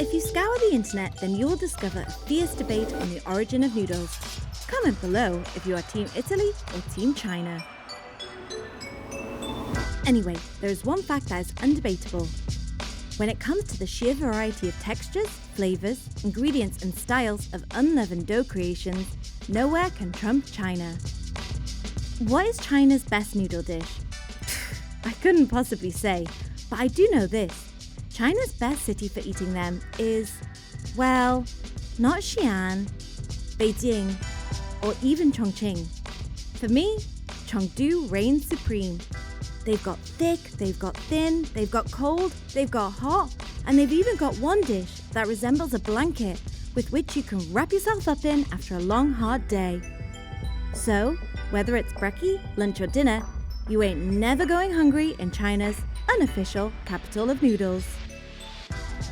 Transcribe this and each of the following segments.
If you scour the internet, then you'll discover a fierce debate on the origin of noodles. Comment below if you are Team Italy or Team China. Anyway, there is one fact that is undebatable. When it comes to the sheer variety of textures, flavours, ingredients and styles of unleavened dough creations, nowhere can trump China. What is China's best noodle dish? I couldn't possibly say, but I do know this. China's best city for eating them is, well, not Xi'an, Beijing, or even Chongqing. For me, Chengdu reigns supreme. They've got thick, they've got thin, they've got cold, they've got hot, and they've even got one dish that resembles a blanket with which you can wrap yourself up in after a long, hard day. So, whether it's brekkie, lunch or dinner, you ain't never going hungry in China's unofficial capital of noodles.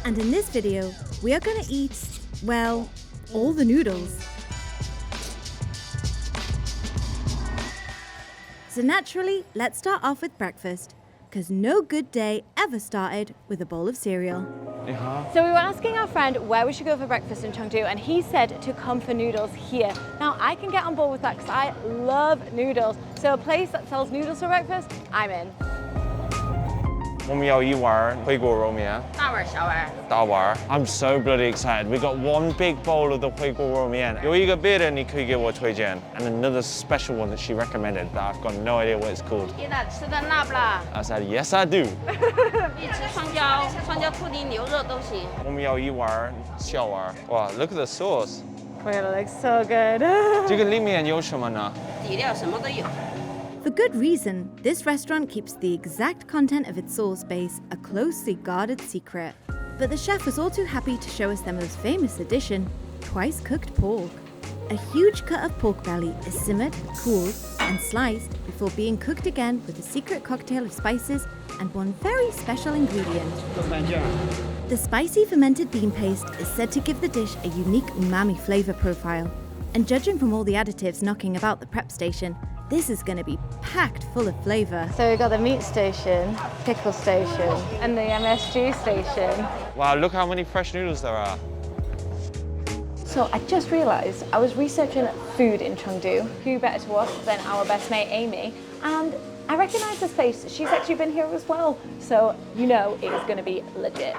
And in this video, we are going to eat, well, all the noodles. So naturally, let's start off with breakfast, because no good day ever started with a bowl of cereal. So we were asking our friend where we should go for breakfast in Chengdu, and he said to come for noodles here. Now I can get on board with that because I love noodles. So a place that sells noodles for breakfast, I'm in. 我们要一碗回锅肉面，大碗小碗。大碗。I'm so bloody excited. We got one big bowl of the 回锅肉面。有一个别的你可以给我推荐 and another special one that she recommended that I've got no idea what it's called. 你那吃的辣不辣？ I said yes I do. 你吃双椒铺丁牛肉都行。我们要一碗小碗。哇 ，look at the sauce. Wait, it looks so good. 这个里面有什么呢？底料什么都有。 For good reason, this restaurant keeps the exact content of its sauce base a closely guarded secret. But the chef was all too happy to show us their most famous addition, twice cooked pork. A huge cut of pork belly is simmered, cooled, and sliced before being cooked again with a secret cocktail of spices and one very special ingredient. The spicy fermented bean paste is said to give the dish a unique umami flavour profile. And judging from all the additives knocking about the prep station, this is going to be packed full of flavour. So we've got the meat station, pickle station, and the MSG station. Wow, look how many fresh noodles there are. So I just realised I was researching food in Chengdu. Who better to us than our best mate Amy? And I recognise this place. She's actually been here as well. So you know it is going to be legit.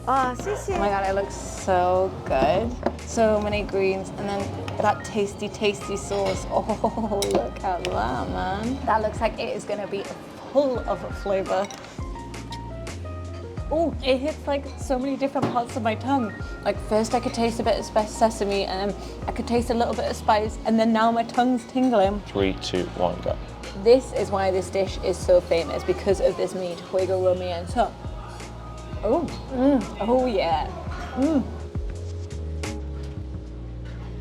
Oh my god, it looks so good. So many greens and then that tasty, tasty sauce. Oh, look at that, man. That looks like it is going to be full of flavour. Oh, it hits like so many different parts of my tongue. Like first I could taste a bit of sesame and then I could taste a little bit of spice and then now my tongue's tingling. 3, 2, 1, go. This is why this dish is so famous, because of this meat, 回锅肉面. So, oh yeah.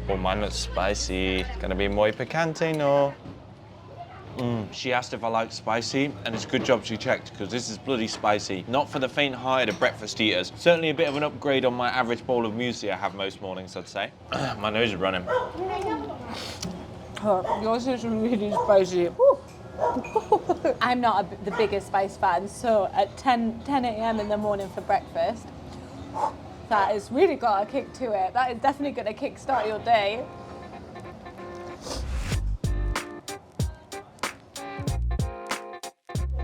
Oh, mine looks spicy. It's gonna be muy picante, no? She asked if I like spicy, and it's a good job she checked, because this is bloody spicy. Not for the faint-hearted of breakfast eaters. Certainly a bit of an upgrade on my average bowl of muesli I have most mornings, I'd say. My nose is running. Oh, yours is really spicy. I'm not the biggest spice fan, so at 10 a.m. in the morning for breakfast, that has really got a kick to it. That is definitely going to kickstart your day.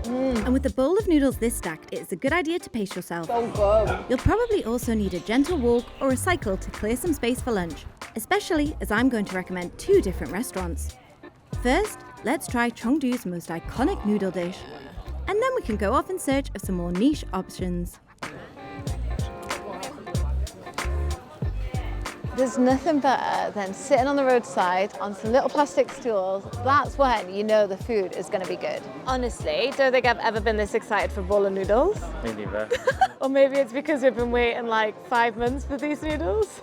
And with a bowl of noodles this stacked, it is a good idea to pace yourself. So good. You'll probably also need a gentle walk or a cycle to clear some space for lunch, especially as I'm going to recommend 2 different restaurants. First, let's try Chengdu's most iconic noodle dish, and then we can go off in search of some more niche options. There's nothing better than sitting on the roadside on some little plastic stools. That's when you know the food is going to be good. Honestly, don't think I've ever been this excited for a bowl of noodles. Me neither. Or maybe it's because we've been waiting like 5 months for these noodles.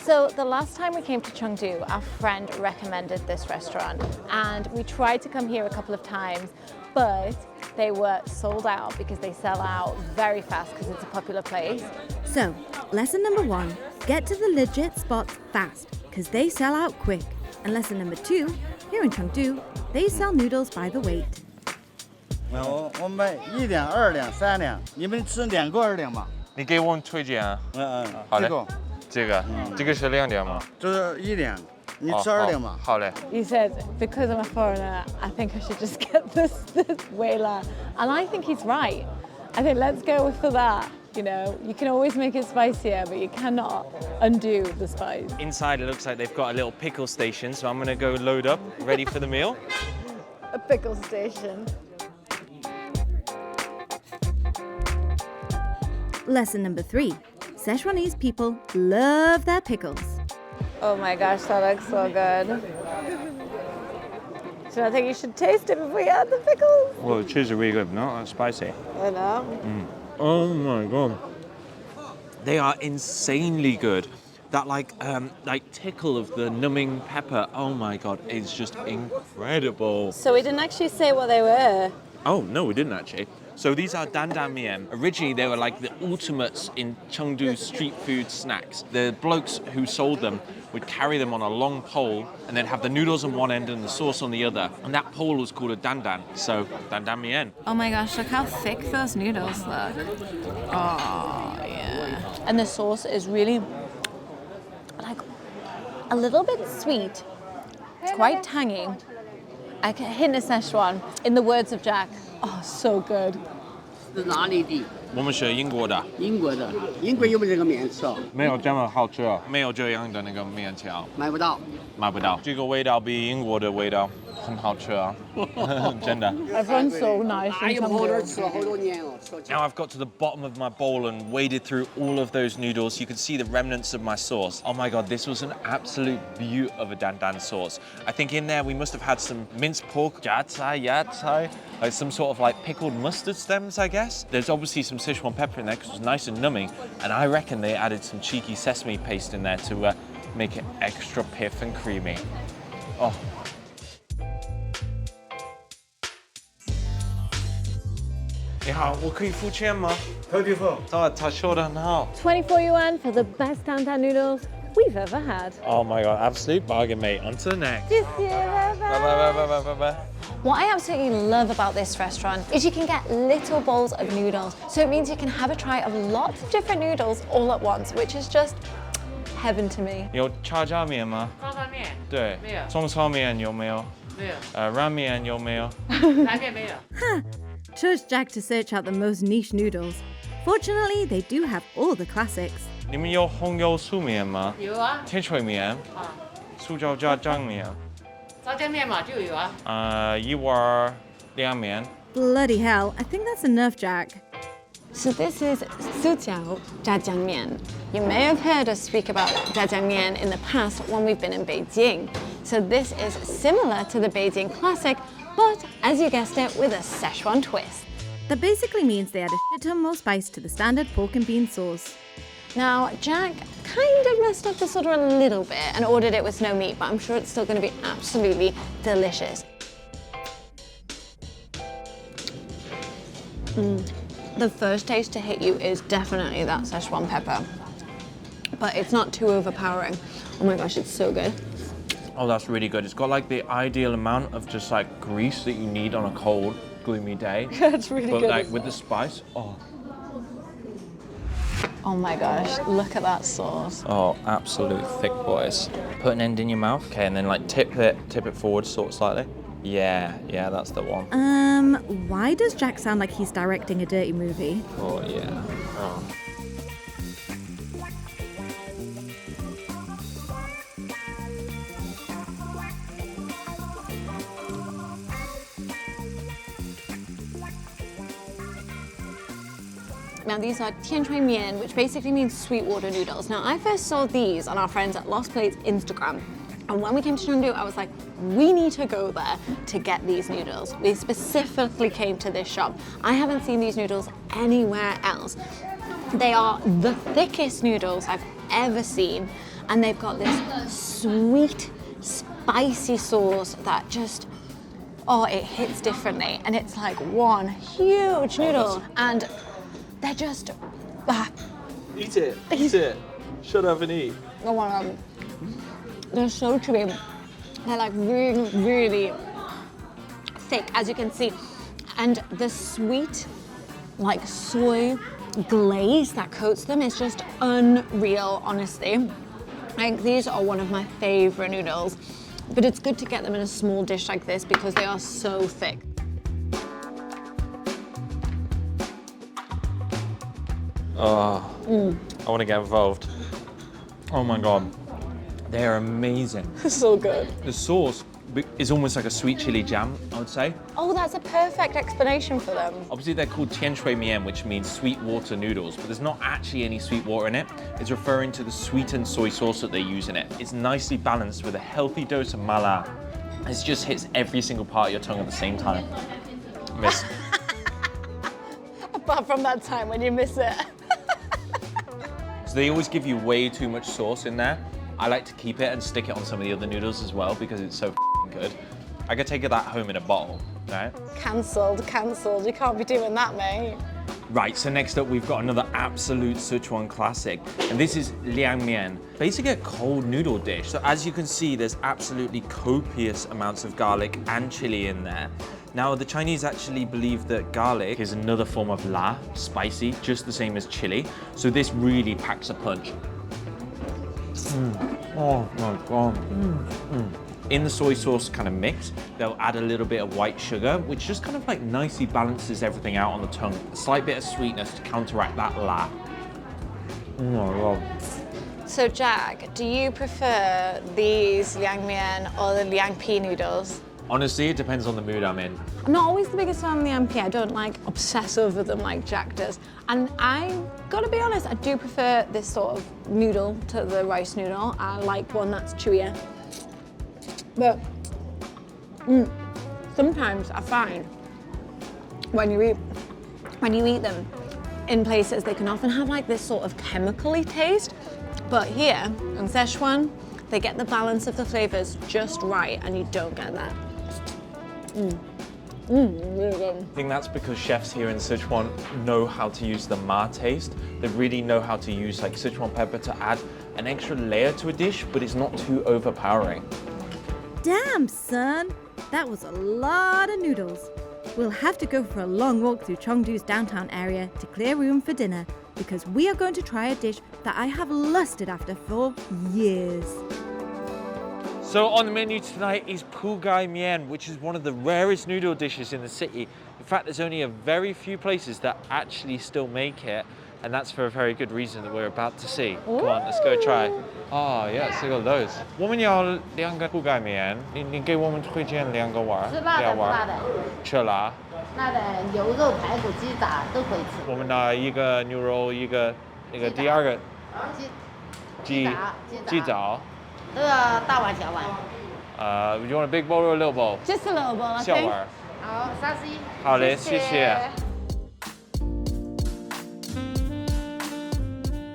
So the last time we came to Chengdu, our friend recommended this restaurant and we tried to come here a couple of times, but they were sold out because they sell out very fast because it's a popular place. So, lesson number 1, get to the legit spots fast, because they sell out quick. And lesson number 2, here in Chengdu, they sell noodles by the weight. 我们1两、2两、3两，你们吃2个2两吗？你给我推荐啊。好嘞。这个是2两吗？这是1两，你吃2两嘛。好嘞。 You said, because I'm a foreigner, I think I should just get this whaler. And I think he's right. I think let's go for that. You know, you can always make it spicier, but you cannot undo the spice. Inside it looks like they've got a little pickle station, so I'm gonna go load up, ready for the meal. A pickle station. Lesson number 3. Szechuanese people love their pickles. Oh my gosh, that looks so good. So I think you should taste it before you add the pickles. Well, the cheese are really good, not that spicy. I know. Oh my god. They are insanely good. That like tickle of the numbing pepper, oh my god, it's just incredible. So we didn't actually say what they were. Oh, no, we didn't actually. So these are Dandan mian. Originally, they were like the ultimates in Chengdu street food snacks. The blokes who sold them would carry them on a long pole and then have the noodles on one end and the sauce on the other. And that pole was called a dandan. So, Dandan mian. Oh my gosh, look how thick those noodles look. Oh, yeah. And the sauce is really, like, a little bit sweet. It's quite tangy. I can hint of Szechuan. In the words of Jack, oh, so good. 是哪里的？我们是英国的，英国的，英国有没有这个面吃哦？没有这么好吃，没有这样的那个面条，买不到。买不到。这个味道比英国的味道很好吃啊，真的。 Everyone's so nice 哎 in 呀，跑那儿 Chengdu. 吃了好多年哦，吃了。 Now I've got to the bottom of my bowl and waded through all of those noodles. You can see the remnants of my sauce. Oh my god, this was an absolute beaut of a dandan sauce. I think in there we must have had some minced pork, yatsai, like some sort of like pickled mustard stems, I guess. There's obviously some Sichuan pepper in there because it was nice and numbing. And I reckon they added some cheeky sesame paste in there to make it extra piff and creamy. Oh. 你好，我可以付钱吗？可以付。他说得很好。 24 yuan for the best Dandan noodles we've ever had. Oh my god, absolute bargain, mate. On to the next. This year, Bye bye. What I absolutely love about this restaurant is you can get little bowls of noodles. So it means you can have a try of lots of different noodles all at once, which is just heaven to me. 有炸酱面吗？炸酱面对。没有中炒面有没有？没有，拉面有没有？拉面没有。 Trust Jack to search out the most niche noodles. Fortunately, they do have all the classics. 你们有红油素面吗？有啊，天水面、啊，素椒炸酱面，炸酱面嘛就有啊。一碗凉面。 Bloody hell, I think that's enough, Jack. So this is Sujiao Jjiangmian. You may have heard us speak about Jjiangmian in the past when we've been in Beijing. So this is similar to the Beijing classic, but as you guessed it, with a Szechuan twist. That basically means they add a shit ton more spice to the standard pork and bean sauce. Now, Jack kind of messed up this order a little bit and ordered it with no meat, but I'm sure it's still going to be absolutely delicious. The first taste to hit you is definitely that Szechuan pepper, but it's not too overpowering. Oh my gosh, it's so good. Oh, that's really good. It's got like the ideal amount of just like grease that you need on a cold, gloomy day. It's really But good. like with the spice, oh. Oh my gosh, look at that sauce. Oh, absolute thick boys. Put an end in your mouth, okay, and then like tip it forward sort of slightly. Yeah, that's the one. Why does Jack sound like he's directing a dirty movie? Oh yeah. Oh. Now these are tian chui mian, which basically means sweetwater noodles. Now I first saw these on our friends at Lost Plates Instagram. And when we came to Chengdu, I was like, we need to go there to get these noodles. We specifically came to this shop. I haven't seen these noodles anywhere else. They are the thickest noodles I've ever seen. And they've got this sweet, spicy sauce that just, oh, it hits differently. And it's like one huge noodle. And they're just, Eat it. Shut up and eat. oh my God. They're so chewy. They're like really, really thick, as you can see. And the sweet, like soy glaze that coats them is just unreal, honestly. I think these are one of my favorite noodles, but it's good to get them in a small dish like this because they are so thick. Oh, I want to get involved. Oh my God, they are amazing. So good. The sauce is almost like a sweet chili jam, I would say. Oh, that's a perfect explanation for them. Obviously they're called tian shui mian, which means sweet water noodles, but there's not actually any sweet water in it. It's referring to the sweetened soy sauce that they use in it. It's nicely balanced with a healthy dose of mala. It just hits every single part of your tongue at the same time. Miss. Apart from that time when you miss it. So they always give you way too much sauce in there. I like to keep it and stick it on some of the other noodles as well because it's so good. I could take that home in a bottle, right? Cancelled. You can't be doing that, mate. Right, so next up we've got another absolute Sichuan classic, and this is liang mian, basically a cold noodle dish. So as you can see, there's absolutely copious amounts of garlic and chili in there. Now, the Chinese actually believe that garlic is another form of la, spicy, just the same as chili. So this really packs a punch. Oh my God. In the soy sauce kind of mix, they'll add a little bit of white sugar, which just kind of like nicely balances everything out on the tongue. A slight bit of sweetness to counteract that la. Oh my God. So Jack, do you prefer these liang mian or the liang pi noodles? Honestly, it depends on the mood I'm in. I'm not always the biggest fan of the liang pi. I don't like obsess over them like Jack does. And I gotta be honest, I do prefer this sort of noodle to the rice noodle. I like one that's chewier. But sometimes I find when you eat them in places, they can often have like this sort of chemically taste. But here in Sichuan, they get the balance of the flavors just right, and you don't get that. Really good. I think that's because chefs here in Sichuan know how to use the ma taste. They really know how to use like Sichuan pepper to add an extra layer to a dish, but it's not too overpowering. Damn, son! That was a lot of noodles. We'll have to go for a long walk through Chengdu's downtown area to clear room for dinner, because we are going to try a dish that I have lusted after for years. So on the menu tonight is pu gai mian, which is one of the rarest noodle dishes in the city. In fact, there's only a very few places that actually still make it, and that's for a very good reason that we're about to see. Come on, let's go try. Oh, yeah, still got those. 我们要2个pu gai mian，你给我们推荐2个碗。是辣的不辣的？吃辣。辣的牛肉、排骨、鸡杂都可以吃。我们拿一个牛肉，一个第二个鸡杂。都要大碗小碗。You want a big bowl or a little bowl? Just a little bowl, I 小 think. 碗。好，31。好嘞，谢谢。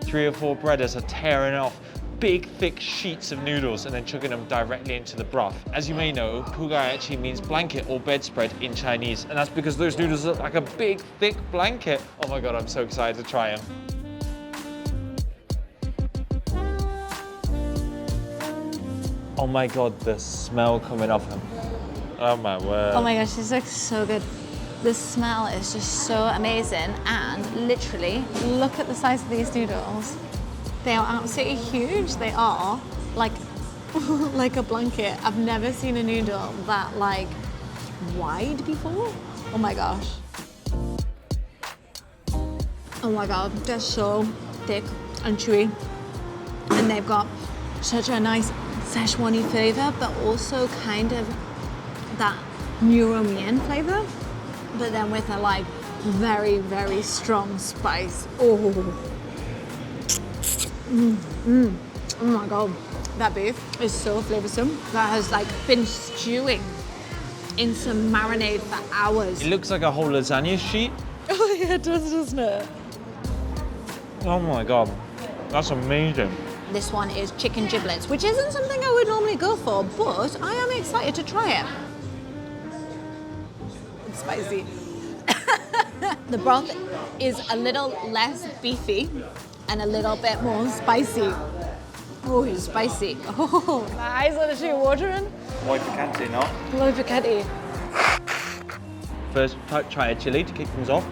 3 or 4 breaders are tearing off big, thick sheets of noodles and then chucking them directly into the broth. As you may know, pu gai actually means blanket or bedspread in Chinese, and that's because those noodles look like a big, thick blanket. Oh my God, I'm so excited to try them. Oh my God, the smell coming off them. Oh my word. Oh my gosh, this looks so good. The smell is just so amazing, and literally, look at the size of these noodles. They are absolutely huge. They are like, like a blanket. I've never seen a noodle that like wide before. Oh my gosh. Oh my God, they're so thick and chewy. And they've got such a nice Szechuan-y flavor, but also kind of that Neuro Mian flavor, but then with a like very, very strong spice. Oh. Oh my God, that beef is so flavoursome. That has like been stewing in some marinade for hours. It looks like a whole lasagna sheet. Oh yeah, it does, doesn't it? Oh my God, that's amazing. This one is chicken giblets, which isn't something I would normally go for, but I am excited to try it. It's spicy. The broth is a little less beefy and a little bit more spicy. Oh, it's spicy. Oh, my eyes are literally watering. Muy picante, no? Muy picante. First, try a chili to kick things off.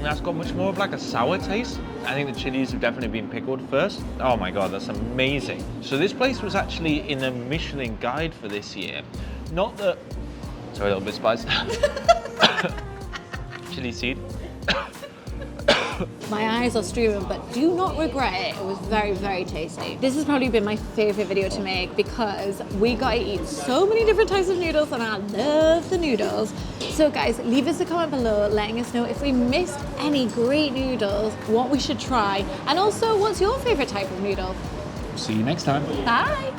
And that's got much more of like a sour taste. I think the chilies have definitely been pickled first. Oh my God, that's amazing. So this place was actually in a Michelin guide for this year. Not that, sorry, a little bit spiced. Chili seed. My eyes are streaming, but do not regret it. It was very, very tasty. This has probably been my favorite video to make because we got to eat so many different types of noodles and I love the noodles. So guys, leave us a comment below letting us know if we missed any great noodles, what we should try, and also what's your favorite type of noodle. See you next time. Bye.